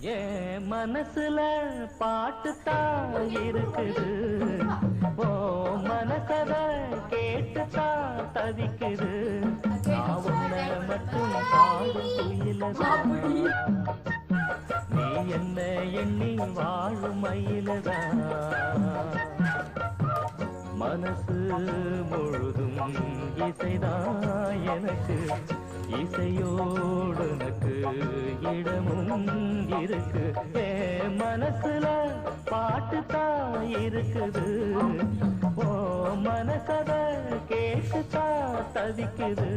ஏ மனசுல பாட்டு தான் இருக்குது, ஓ மனசத கேட்டு தான் தவிக்குது. நான் உன்னை மட்டும் பாடும் குயிலதான், நீ என்ன எண்ணி வாழும் மயிலதான். மனசு முழுதும் இசைதான் எனக்கு, இசையோடு எனக்கு இடமும் இருக்கு. மனசுல பாட்டு தான் இருக்குது, ஓ மனசத கேட்டு தான் தவிக்குது.